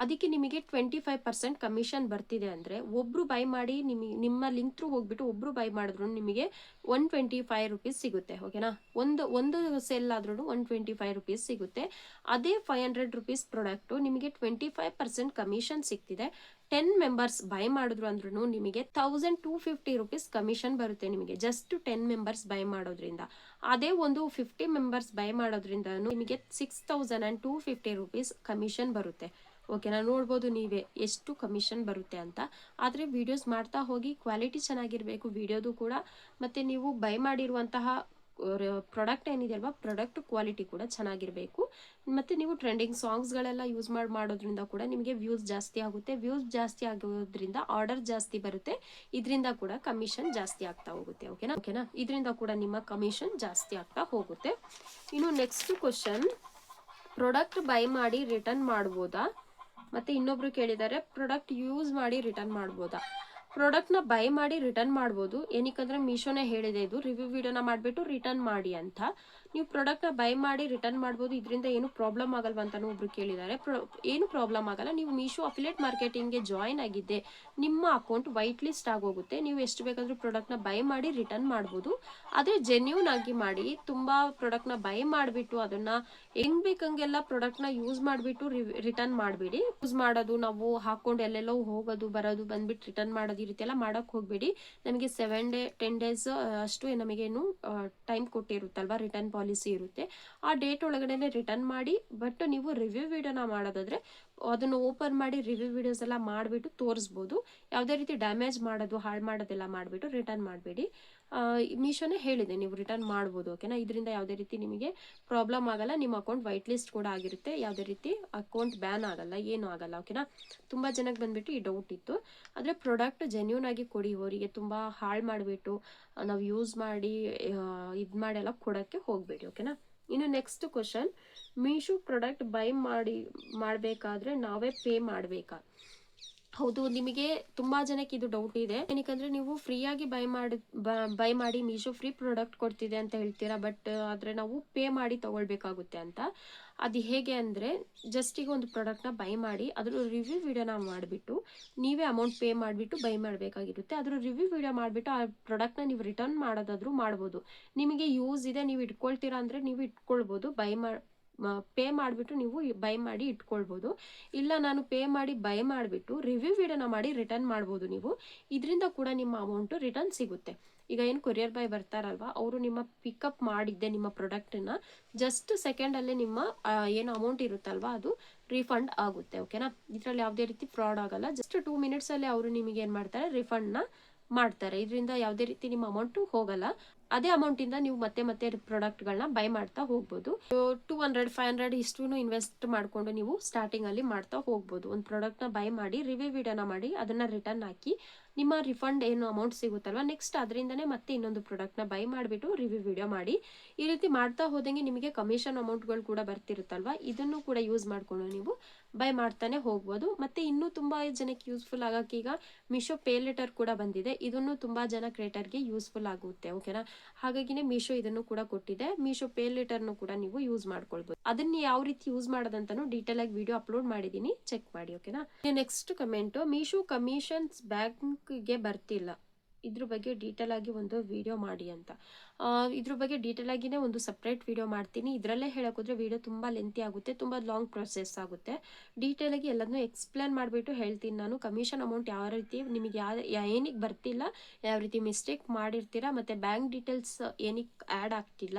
ಅದಕ್ಕೆ ನಿಮಗೆ 25% ಕಮಿಷನ್ ಬರ್ತಿದೆ ಅಂದರೆ, ಒಬ್ಬರು ಬೈ ಮಾಡಿ ನಿಮ್ಮ ಲಿಂಕ್ ಥ್ರೂ ಹೋಗ್ಬಿಟ್ಟು ಒಬ್ಬರು ಬೈ ಮಾಡಿದ್ರು ನಿಮಗೆ 125 ರುಪೀಸ್ ಸಿಗುತ್ತೆ, ಓಕೆನಾ. ಒಂದು ಸೆಲ್ ಆದ್ರೂ 125 ರುಪೀಸ್ ಸಿಗುತ್ತೆ. ಅದೇ 500 ರುಪೀಸ್ ಪ್ರಾಡಕ್ಟು ನಿಮಗೆ 25% ಕಮಿಷನ್ ಸಿಗ್ತಿದೆ. 10 ಮೆಂಬರ್ಸ್ ಬೈ ಮಾಡಿದ್ರು ಅಂದ್ರೂ ನಿಮಗೆ 1250 ರುಪೀಸ್ ಕಮಿಷನ್ ಬರುತ್ತೆ ನಿಮಗೆ, ಜಸ್ಟ್ 10 ಮೆಂಬರ್ಸ್ ಬೈ ಮಾಡೋದ್ರಿಂದ. ಅದೇ ಒಂದು 50 ಮೆಂಬರ್ಸ್ ಬೈ ಮಾಡೋದ್ರಿಂದ ನಿಮಗೆ 6250 ರುಪೀಸ್ ಕಮಿಷನ್ ಬರುತ್ತೆ, ಓಕೆನಾ. ನೋಡ್ಬೋದು ನೀವೇ ಎಷ್ಟು ಕಮಿಷನ್ ಬರುತ್ತೆ ಅಂತ. ಆದರೆ ವಿಡಿಯೋಸ್ ಮಾಡ್ತಾ ಹೋಗಿ, ಕ್ವಾಲಿಟಿ ಚೆನ್ನಾಗಿರಬೇಕು ವಿಡಿಯೋದು ಕೂಡ, ಮತ್ತು ನೀವು ಬೈ ಮಾಡಿರುವಂತಹ ಪ್ರಾಡಕ್ಟ್ ಏನಿದೆ ಅಲ್ವಾ, ಪ್ರಾಡಕ್ಟ್ ಕ್ವಾಲಿಟಿ ಕೂಡ ಚೆನ್ನಾಗಿರಬೇಕು. ಮತ್ತು ನೀವು ಟ್ರೆಂಡಿಂಗ್ ಸಾಂಗ್ಸ್ಗಳೆಲ್ಲ ಯೂಸ್ ಮಾಡೋದ್ರಿಂದ ಕೂಡ ನಿಮಗೆ ವ್ಯೂಸ್ ಜಾಸ್ತಿ ಆಗುತ್ತೆ. ವ್ಯೂಸ್ ಜಾಸ್ತಿ ಆಗೋದ್ರಿಂದ ಆರ್ಡರ್ ಜಾಸ್ತಿ ಬರುತ್ತೆ, ಇದರಿಂದ ಕೂಡ ಕಮಿಷನ್ ಜಾಸ್ತಿ ಆಗ್ತಾ ಹೋಗುತ್ತೆ, ಓಕೆನಾ. ಇದರಿಂದ ಕೂಡ ನಿಮ್ಮ ಕಮಿಷನ್ ಜಾಸ್ತಿ ಆಗ್ತಾ ಹೋಗುತ್ತೆ. ಇನ್ನು ನೆಕ್ಸ್ಟ್ ಕ್ವಶನ್, ಪ್ರಾಡಕ್ಟ್ ಬೈ ಮಾಡಿ ರಿಟರ್ನ್ ಮಾಡ್ಬೋದಾ? ಮತ್ತೆ ಇನ್ನೊಬ್ರು ಕೇಳಿದ್ದಾರೆ, ಪ್ರಾಡಕ್ಟ್ ಯೂಸ್ ಮಾಡಿ ರಿಟರ್ನ್ ಮಾಡ್ಬೋದಾ? ಪ್ರಾಡಕ್ಟ್ನ ಬೈ ಮಾಡಿ ರಿಟರ್ನ್ ಮಾಡ್ಬೋದು. ಏನಕ್ಕಂದ್ರೆ ಮೀಶೋನೇ ಹೇಳಿದೆ ಇದು ರಿವ್ಯೂ ವಿಡಿಯೋನ ಮಾಡಿಬಿಟ್ಟು ರಿಟರ್ನ್ ಮಾಡಿ ಅಂತ. ನೀವು ಪ್ರಾಡಕ್ಟ್ನ ಬೈ ಮಾಡಿ ರಿಟರ್ನ್ ಮಾಡ್ಬೋದು, ಇದರಿಂದ ಏನು ಪ್ರಾಬ್ಲಮ್ ಆಗಲ್ವ ಅಂತಾನು ಒಬ್ರು ಕೇಳಿದ್ದಾರೆ. ಏನು ಪ್ರಾಬ್ಲಮ್ ಆಗಲ್ಲ. ನೀವು ಮೀಶೋ ಅಫಿಲೇಟ್ ಮಾರ್ಕೆಟಿಂಗ್ಗೆ ಜಾಯಿನ್ ಆಗಿದ್ದೆ, ನಿಮ್ಮ ಅಕೌಂಟ್ ವೈಟ್ ಲಿಸ್ಟ್ ಆಗೋಗುತ್ತೆ. ನೀವು ಎಷ್ಟು ಬೇಕಾದರೂ ಪ್ರಾಡಕ್ಟ್ನ ಬೈ ಮಾಡಿ ರಿಟರ್ನ್ ಮಾಡ್ಬೋದು. ಆದರೆ ಜೆನ್ಯೂನ್ ಆಗಿ ಮಾಡಿ. ತುಂಬ ಪ್ರಾಡಕ್ಟ್ನ ಬೈ ಮಾಡಿಬಿಟ್ಟು ಅದನ್ನು ಹೆಂಗ್ ಬೇಕಂಗೆಲ್ಲ ಪ್ರಾಡಕ್ಟ್ನ ಯೂಸ್ ಮಾಡಿಬಿಟ್ಟು ರಿಟರ್ನ್ ಮಾಡಬೇಡಿ. ಯೂಸ್ ಮಾಡೋದು, ನಾವು ಹಾಕೊಂಡು ಎಲ್ಲೆಲ್ಲೋ ಹೋಗೋದು ಬರೋದು, ಬಂದ್ಬಿಟ್ಟು ರಿಟರ್ನ್ ಮಾಡೋದು, ಈ ರೀತಿ ಎಲ್ಲ ಮಾಡೋಕ್ಕೆ ಹೋಗಬೇಡಿ. ನಮಗೆ 10 ಡೇಸ್ ಅಷ್ಟು ನಮಗೇನು ಟೈಮ್ ಕೊಟ್ಟಿರುತ್ತಲ್ವ, ರಿಟರ್ನ್ ಪಾಲಿಸಿ ಇರುತ್ತೆ. ಆ ಡೇಟ್ ಒಳಗಡೆ ರಿಟರ್ನ್ ಮಾಡಿ. ಬಟ್ ನೀವು ರಿವ್ಯೂ ವಿಡಿಯೋನ ಮಾಡೋದಾದ್ರೆ ಅದನ್ನು ಓಪನ್ ಮಾಡಿ ರಿವ್ಯೂ ವಿಡಿಯೋಸ್ ಎಲ್ಲ ಮಾಡಿಬಿಟ್ಟು ತೋರಿಸ್ಬೋದು. ಯಾವುದೇ ರೀತಿ ಡ್ಯಾಮೇಜ್ ಮಾಡೋದು, ಹಾಳು ಮಾಡೋದೆಲ್ಲ ಮಾಡಿಬಿಟ್ಟು ರಿಟರ್ನ್ ಮಾಡಬೇಡಿ. ಮೀಶೋನೇ ಹೇಳಿದೆ ನೀವು ರಿಟರ್ನ್ ಮಾಡ್ಬೋದು, ಓಕೆನಾ. ಇದರಿಂದ ಯಾವುದೇ ರೀತಿ ನಿಮಗೆ ಪ್ರಾಬ್ಲಮ್ ಆಗಲ್ಲ. ನಿಮ್ಮ ಅಕೌಂಟ್ ವೈಟ್ ಲಿಸ್ಟ್ ಕೂಡ ಆಗಿರುತ್ತೆ, ಯಾವುದೇ ರೀತಿ ಅಕೌಂಟ್ ಬ್ಯಾನ್ ಆಗಲ್ಲ, ಏನೂ ಆಗಲ್ಲ, ಓಕೆನಾ. ತುಂಬ ಜನಕ್ಕೆ ಬಂದ್ಬಿಟ್ಟು ಈ ಡೌಟ್ ಇತ್ತು. ಆದರೆ ಪ್ರಾಡಕ್ಟ್ ಜೆನ್ಯೂನ್ ಆಗಿ ಕೊಡಿ. ಅವರಿಗೆ ತುಂಬ ಹಾಳು ಮಾಡಿಬಿಟ್ಟು ನಾವು ಯೂಸ್ ಮಾಡಿ ಇದು ಮಾಡೆಲ್ಲ ಕೊಡೋಕ್ಕೆ ಹೋಗಬೇಡಿ, ಓಕೆನಾ. ಇನ್ನು next question, Meesho product by ಮಾಡಬೇಕಾದ್ರೆ ನಾವೇ ಪೇ ಮಾಡಬೇಕಾ? ಹೌದು, ನಿಮಗೆ ತುಂಬ ಜನಕ್ಕೆ ಇದು ಡೌಟ್ ಇದೆ. ಏನಕ್ಕಂದ್ರೆ ನೀವು ಫ್ರೀಯಾಗಿ ಬೈ ಮಾಡಿ ಮೀಶೋ ಫ್ರೀ ಪ್ರಾಡಕ್ಟ್ ಕೊಡ್ತಿದೆ ಅಂತ ಹೇಳ್ತೀರಾ, ಬಟ್ ಆದರೆ ನಾವು ಪೇ ಮಾಡಿ ತಗೊಳ್ಬೇಕಾಗುತ್ತೆ ಅಂತ. ಅದು ಹೇಗೆ ಅಂದರೆ, ಜಸ್ಟ್ ಈಗ ಒಂದು ಪ್ರಾಡಕ್ಟ್ನ ಬೈ ಮಾಡಿ ಅದ್ರ ರಿವ್ಯೂ ವಿಡಿಯೋನ ಮಾಡಿಬಿಟ್ಟು ನೀವೇ ಅಮೌಂಟ್ ಪೇ ಮಾಡಿಬಿಟ್ಟು ಬೈ ಮಾಡಬೇಕಾಗಿರುತ್ತೆ. ಅದ್ರ ರಿವ್ಯೂ ವಿಡಿಯೋ ಮಾಡಿಬಿಟ್ಟು ಆ ಪ್ರಾಡಕ್ಟ್ನ ನೀವು ರಿಟರ್ನ್ ಮಾಡೋದಾದ್ರೂ ಮಾಡ್ಬೋದು. ನಿಮಗೆ ಯೂಸ್ ಇದೆ, ನೀವು ಇಟ್ಕೊಳ್ತೀರಾ ಅಂದರೆ ನೀವು ಇಟ್ಕೊಳ್ಬೋದು. ಪೇ ಮಾಡಿಬಿಟ್ಟು ನೀವು ಬೈ ಮಾಡಿ ಇಟ್ಕೊಳ್ಬೋದು. ಇಲ್ಲ ನಾನು ಪೇ ಮಾಡಿ ಬೈ ಮಾಡಿಬಿಟ್ಟು ರಿವ್ಯೂ ವಿಡಿಯೋನ ಮಾಡಿ ರಿಟರ್ನ್ ಮಾಡ್ಬೋದು ನೀವು. ಇದರಿಂದ ಕೂಡ ನಿಮ್ಮ ಅಮೌಂಟು ರಿಟರ್ನ್ ಸಿಗುತ್ತೆ. ಈಗ ಏನು ಕೊರಿಯರ್ ಬಾಯ್ ಬರ್ತಾರಲ್ವ, ಅವರು ನಿಮ್ಮ ಪಿಕಪ್ ಮಾಡಿದ್ದೆ ನಿಮ್ಮ ಪ್ರಾಡಕ್ಟನ್ನ ಜಸ್ಟ್ ಸೆಕೆಂಡಲ್ಲೇ ನಿಮ್ಮ ಏನು ಅಮೌಂಟ್ ಇರುತ್ತಲ್ವ ಅದು ರಿಫಂಡ್ ಆಗುತ್ತೆ, ಓಕೆನಾ. ಇದರಲ್ಲಿ ಯಾವುದೇ ರೀತಿ ಫ್ರಾಡ್ ಆಗಲ್ಲ. ಜಸ್ಟ್ 2 ಮಿನಿಟ್ಸಲ್ಲೇ ಅವರು ನಿಮಗೆ ಏನು ಮಾಡ್ತಾರೆ, ರಿಫಂಡ್ನ ಮಾಡ್ತಾರೆ. ಇದರಿಂದ ಯಾವುದೇ ರೀತಿ ನಿಮ್ಮ ಅಮೌಂಟು ಹೋಗಲ್ಲ. ಅದೇ ಅಮೌಂಟಿಂದ ನೀವು ಮತ್ತೆ ಪ್ರಾಡಕ್ಟ್ಗಳನ್ನ ಬೈ ಮಾಡ್ತಾ ಹೋಗ್ಬೋದು. 200-500 ಇಷ್ಟು ಇನ್ವೆಸ್ಟ್ ಮಾಡಿಕೊಂಡು ನೀವು ಸ್ಟಾರ್ಟಿಂಗಲ್ಲಿ ಮಾಡ್ತಾ ಹೋಗ್ಬೋದು. ಒಂದು ಪ್ರಾಡಕ್ಟ್ನ ಬೈ ಮಾಡಿ ರಿವ್ಯೂ ವಿಡಿಯೋನ ಮಾಡಿ ಅದನ್ನು ರಿಟರ್ನ್ ಹಾಕಿ ನಿಮ್ಮ ರಿಫಂಡ್ ಏನು ಅಮೌಂಟ್ ಸಿಗುತ್ತಲ್ವ, ನೆಕ್ಸ್ಟ್ ಅದರಿಂದನೇ ಮತ್ತೆ ಇನ್ನೊಂದು ಪ್ರಾಡಕ್ಟ್ನ ಬೈ ಮಾಡಿಬಿಟ್ಟು ರಿವ್ಯೂ ವಿಡಿಯೋ ಮಾಡಿ. ಈ ರೀತಿ ಮಾಡ್ತಾ ಹೋದಂಗೆ ನಿಮಗೆ ಕಮಿಷನ್ ಅಮೌಂಟ್ಗಳು ಕೂಡ ಬರ್ತಿರುತ್ತಲ್ವ, ಇದನ್ನು ಕೂಡ ಯೂಸ್ ಮಾಡಿಕೊಂಡು ನೀವು ಬೈ ಮಾಡ್ತಾನೆ ಹೋಗ್ಬೋದು. ಮತ್ತು ಇನ್ನೂ ತುಂಬ ಜನಕ್ಕೆ ಯೂಸ್ಫುಲ್ ಆಗೋಕ್ಕೆ ಈಗ ಮೀಶೋ ಪೇ ಲೆಟರ್ ಕೂಡ ಬಂದಿದೆ. ಇದನ್ನು ತುಂಬ ಜನ ಕ್ರಿಯೇಟರ್ಗೆ ಯೂಸ್ಫುಲ್ ಆಗುತ್ತೆ, ಓಕೆನಾ. ಹಾಗಾಗಿನೇ ಮೀಶೋ ಇದನ್ನು ಕೂಡ ಕೊಟ್ಟಿದೆ. ಮೀಶೋ ಪೇ ಲೇಟರ್ನು ಕೂಡ ನೀವು ಯೂಸ್ ಮಾಡ್ಕೊಳ್ಬೋದು. ಅದನ್ನ ಯಾವ ರೀತಿ ಯೂಸ್ ಮಾಡೋದಂತಾನು ಡೀಟೇಲ್ ಆಗಿ ವಿಡಿಯೋ ಅಪ್ಲೋಡ್ ಮಾಡಿದ್ದೀನಿ, ಚೆಕ್ ಮಾಡಿ. ಓಕೆನಾ. ನೆಕ್ಸ್ಟ್ ಕಮೆಂಟ್, ಮೀಶೋ ಕಮಿಷನ್ಸ್ ಬ್ಯಾಂಕ್ಗೆ ಬರ್ತಿಲ್ಲ, ಇದ್ರ ಬಗ್ಗೆ ಡೀಟೇಲ್ ಆಗಿ ಒಂದು ವಿಡಿಯೋ ಮಾಡಿ ಅಂತ. ಇದ್ರ ಬಗ್ಗೆ ಡೀಟೇಲ್ ಆಗಿನೇ ಒಂದು ಸಪ್ರೇಟ್ ವಿಡಿಯೋ ಮಾಡ್ತೀನಿ. ಇದರಲ್ಲೇ ಹೇಳೋಕೋದ್ರೆ ವಿಡಿಯೋ ತುಂಬ ಲೆಂತಿ ಆಗುತ್ತೆ, ತುಂಬ ಲಾಂಗ್ ಪ್ರೊಸೆಸ್ ಆಗುತ್ತೆ. ಡೀಟೇಲ್ ಆಗಿ ಎಲ್ಲದನ್ನೂ ಎಕ್ಸ್ಪ್ಲೇನ್ ಮಾಡಿಬಿಟ್ಟು ಹೇಳ್ತೀನಿ ನಾನು. ಕಮಿಷನ್ ಅಮೌಂಟ್ ಯಾವ ರೀತಿ ನಿಮಗೆ ಏನಕ್ಕೆ ಬರ್ತಿಲ್ಲ, ಯಾವ ರೀತಿ ಮಿಸ್ಟೇಕ್ ಮಾಡಿರ್ತೀರಾ, ಮತ್ತು ಬ್ಯಾಂಕ್ ಡೀಟೇಲ್ಸ್ ಏನಕ್ಕೆ ಆ್ಯಡ್ ಆಗ್ತಿಲ್ಲ,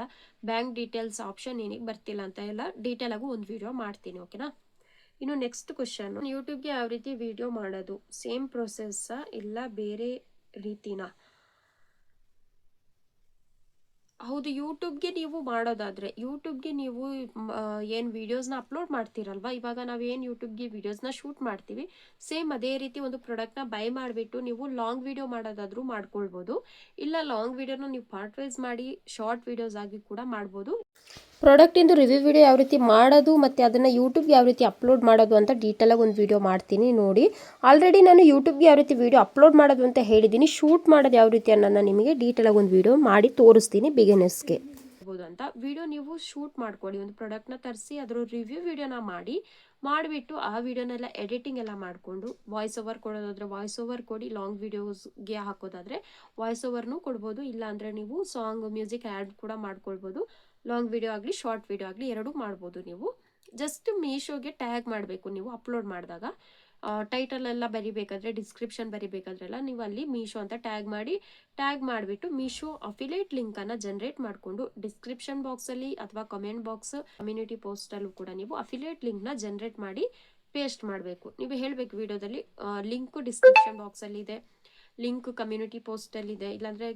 ಬ್ಯಾಂಕ್ ಡೀಟೇಲ್ಸ್ ಆಪ್ಷನ್ ಏನಕ್ಕೆ ಬರ್ತಿಲ್ಲ ಅಂತ ಎಲ್ಲ ಡೀಟೇಲ್ ಆಗಿ ಒಂದು ವಿಡಿಯೋ ಮಾಡ್ತೀನಿ. ಓಕೆನಾ. ಇನ್ನು ನೆಕ್ಸ್ಟ್ ಕ್ವಶನ್, ಯೂಟ್ಯೂಬ್ಗೆ ಯಾವ ರೀತಿ ವಿಡಿಯೋ ಮಾಡೋದು, ಸೇಮ್ ಪ್ರೊಸೆಸ್ಸಾ ಇಲ್ಲ ಬೇರೆ ರೀತಿನಾ? ಹೌದು, ಯೂಟ್ಯೂಬ್ಗೆ ನೀವು ಮಾಡೋದಾದರೆ, ಯೂಟ್ಯೂಬ್ಗೆ ನೀವು ಏನು ವೀಡಿಯೋಸ್ನ ಅಪ್ಲೋಡ್ ಮಾಡ್ತೀರಲ್ವ, ಇವಾಗ ನಾವು ಏನು ಯೂಟ್ಯೂಬ್ಗೆ ವೀಡಿಯೋಸ್ನ ಶೂಟ್ ಮಾಡ್ತೀವಿ, ಸೇಮ್ ಅದೇ ರೀತಿ ಒಂದು ಪ್ರಾಡಕ್ಟ್ನ ಬೈ ಮಾಡಿಬಿಟ್ಟು ನೀವು ಲಾಂಗ್ ವೀಡಿಯೋ ಮಾಡೋದಾದರೂ ಮಾಡ್ಕೊಳ್ಬೋದು. ಇಲ್ಲ ಲಾಂಗ್ ವೀಡಿಯೋನ ನೀವು ಪಾರ್ಟ್ ವೈಸ್ ಮಾಡಿ ಶಾರ್ಟ್ ವೀಡಿಯೋಸ್ ಆಗಿ ಕೂಡ ಮಾಡ್ಬೋದು. ಪ್ರಾಡಕ್ಟಿಂದು ರಿವ್ಯೂ ವಿಡಿಯೋ ಯಾವ ರೀತಿ ಮಾಡೋದು ಮತ್ತು ಅದನ್ನು ಯೂಟ್ಯೂಬ್ಗೆ ಯಾವ ರೀತಿ ಅಪ್ಲೋಡ್ ಮಾಡೋದು ಅಂತ ಡೀಟೇಲಾಗಿ ಒಂದು ವಿಡಿಯೋ ಮಾಡ್ತೀನಿ ನೋಡಿ. ಆಲ್ರೆಡಿ ನಾನು ಯೂಟ್ಯೂಬ್ಗೆ ಯಾವ ರೀತಿ ವಿಡಿಯೋ ಅಪ್ಲೋಡ್ ಮಾಡೋದು ಅಂತ ಹೇಳಿದ್ದೀನಿ. ಶೂಟ್ ಮಾಡೋದು ಯಾವ ರೀತಿ ಅನ್ನೋದನ್ನ ನಿಮಗೆ ಡೀಟೇಲಾಗಿ ಒಂದು ವಿಡಿಯೋ ಮಾಡಿ ತೋರಿಸ್ತೀನಿ ಬಿಗಿನರ್ಸ್ಗೆ ಅಂತ. ವಿಡಿಯೋ ನೀವು ಶೂಟ್ ಮಾಡ್ಕೊಳ್ಳಿ, ಒಂದು ಪ್ರಾಡಕ್ಟ್ನ ತರಿಸಿ ಅದರ ರಿವ್ಯೂ ವಿಡಿಯೋನ ಮಾಡಿಬಿಟ್ಟು ಆ ವಿಡಿಯೋನೆಲ್ಲ ಎಡಿಟಿಂಗ್ ಎಲ್ಲ ಮಾಡಿಕೊಂಡು ವಾಯ್ಸ್ ಓವರ್ ಕೊಡೋದಾದರೆ ವಾಯ್ಸ್ ಓವರ್ ಕೊಡಿ, ಲಾಂಗ್ ವಿಡಿಯೋಸ್ಗೆ ಹಾಕೋದಾದರೆ ವಾಯ್ಸ್ ಓವರ್ನೂ ಕೊಡ್ಬೋದು. ಇಲ್ಲಾಂದರೆ ನೀವು ಸಾಂಗ್ ಮ್ಯೂಸಿಕ್ ಆ್ಯಡ್ ಕೂಡ ಮಾಡ್ಕೊಳ್ಬೋದು. ಲಾಂಗ್ ವಿಡಿಯೋ ಆಗಲಿ ಶಾರ್ಟ್ ವಿಡಿಯೋ ಆಗಲಿ ಎರಡೂ ಮಾಡ್ಬೋದು. ನೀವು ಜಸ್ಟ್ ಮೀಶೋಗೆ ಟ್ಯಾಗ್ ಮಾಡಬೇಕು. ನೀವು ಅಪ್ಲೋಡ್ ಮಾಡಿದಾಗ ಟೈಟಲ್ ಎಲ್ಲ ಬರಿಬೇಕಾದ್ರೆ, ಡಿಸ್ಕ್ರಿಪ್ಷನ್ ಬರಿಬೇಕಾದ್ರೆಲ್ಲ ನೀವು ಅಲ್ಲಿ ಮೀಶೋ ಅಂತ ಟ್ಯಾಗ್ ಮಾಡಿಬಿಟ್ಟು ಮೀಶೋ ಅಫಿಲಿಯೇಟ್ ಲಿಂಕನ್ನು ಜನ್ರೇಟ್ ಮಾಡಿಕೊಂಡು ಡಿಸ್ಕ್ರಿಪ್ಷನ್ ಬಾಕ್ಸಲ್ಲಿ ಅಥವಾ ಕಮೆಂಟ್ ಬಾಕ್ಸ್, ಕಮ್ಯುನಿಟಿ ಪೋಸ್ಟಲ್ಲೂ ಕೂಡ ನೀವು ಅಫಿಲಿಯೇಟ್ ಲಿಂಕ್ನ ಜನ್ರೇಟ್ ಮಾಡಿ ಪೇಸ್ಟ್ ಮಾಡಬೇಕು. ನೀವು ಹೇಳಬೇಕು ವಿಡಿಯೋದಲ್ಲಿ ಲಿಂಕು ಡಿಸ್ಕ್ರಿಪ್ಷನ್ ಬಾಕ್ಸಲ್ಲಿದೆ, ಲಿಂಕ್ ಕಮ್ಯುನಿಟಿ ಪೋಸ್ಟಲ್ಲಿದೆ, ಇಲ್ಲಾಂದರೆ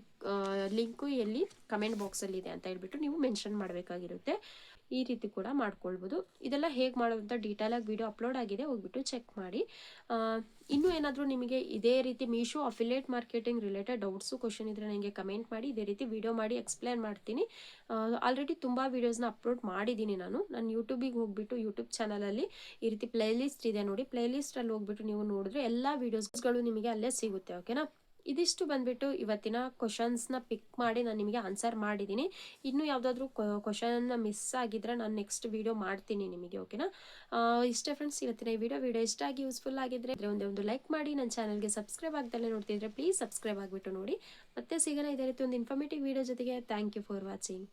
ಲಿಂಕು ಎಲ್ಲಿ ಕಮೆಂಟ್ ಬಾಕ್ಸಲ್ಲಿದೆ ಅಂತ ಹೇಳ್ಬಿಟ್ಟು ನೀವು ಮೆನ್ಷನ್ ಮಾಡಬೇಕಾಗಿರುತ್ತೆ. ಈ ರೀತಿ ಕೂಡ ಮಾಡ್ಕೊಳ್ಬೋದು. ಇದೆಲ್ಲ ಹೇಗೆ ಮಾಡೋದು ಅಂತ ಡೀಟೇಲಾಗಿ ವಿಡಿಯೋ ಅಪ್ಲೋಡ್ ಆಗಿದೆ, ಹೋಗ್ಬಿಟ್ಟು ಚೆಕ್ ಮಾಡಿ. ಇನ್ನೂ ಏನಾದರೂ ನಿಮಗೆ ಇದೇ ರೀತಿ Meesho affiliate marketing related doubts question ಇದ್ದರೆ ನನಗೆ ಕಮೆಂಟ್ ಮಾಡಿ, ಇದೇ ರೀತಿ ವಿಡಿಯೋ ಮಾಡಿ ಎಕ್ಸ್ಪ್ಲೇನ್ ಮಾಡ್ತೀನಿ. ಆಲ್ರೆಡಿ ತುಂಬ ವೀಡಿಯೋಸ್ನ ಅಪ್ಲೋಡ್ ಮಾಡಿದ್ದೀನಿ ನಾನು ಯೂಟ್ಯೂಬಿಗೆ ಹೋಗ್ಬಿಟ್ಟು ಯೂಟ್ಯೂಬ್ ಚಾನಲಲ್ಲಿ ಈ ರೀತಿ ಪ್ಲೇಲಿಸ್ಟ್ ಇದೆ ನೋಡಿ, ಪ್ಲೇಲಿಸ್ಟಲ್ಲಿ ಹೋಗ್ಬಿಟ್ಟು ನೀವು ನೋಡಿದ್ರೆ ಎಲ್ಲ ವೀಡಿಯೋಸ್ಗಳು ನಿಮಗೆ ಅಲ್ಲೇ ಸಿಗುತ್ತೆ. ಓಕೆನಾ. ಇದಿಷ್ಟು ಬಂದ್ಬಿಟ್ಟು ಇವತ್ತಿನ ಕ್ವಶನ್ಸ್ನ ಪಿಕ್ ಮಾಡಿ ನಾನು ನಿಮಗೆ ಆನ್ಸರ್ ಮಾಡಿದ್ದೀನಿ. ಇನ್ನೂ ಯಾವುದಾದ್ರೂ ಕ್ವಶನ್ನ ಮಿಸ್ ಆಗಿದ್ರೆ ನಾನು ನೆಕ್ಸ್ಟ್ ವಿಡಿಯೋ ಮಾಡ್ತೀನಿ ನಿಮಗೆ. ಓಕೆನಾ. ಇಷ್ಟೇ ಫ್ರೆಂಡ್ಸ್ ಇವತ್ತಿನ ಈ ವಿಡಿಯೋ ಇಷ್ಟ ಆಗಿ ಯೂಸ್ಫುಲ್ ಆಗಿದ್ರೆ ಒಂದು ಲೈಕ್ ಮಾಡಿ, ನನ್ನ ಚಾನಲ್ಗೆ ಸಬ್ಸ್ಕ್ರೈಬ್ ಆಗ್ದಲ್ಲೇ ನೋಡ್ತಿದ್ರೆ ಪ್ಲೀಸ್ ಸಬ್ಸ್ಕ್ರೈಬ್ ಆಗಿಬಿಟ್ಟು ನೋಡಿ. ಮತ್ತೆ ಸಿಗೋಣ ಇದೇ ರೀತಿ ಒಂದು ಇನ್ಫಾರ್ಮೇಟಿವ್ ವಿಡಿಯೋ ಜೊತೆಗೆ. Thank you for watching.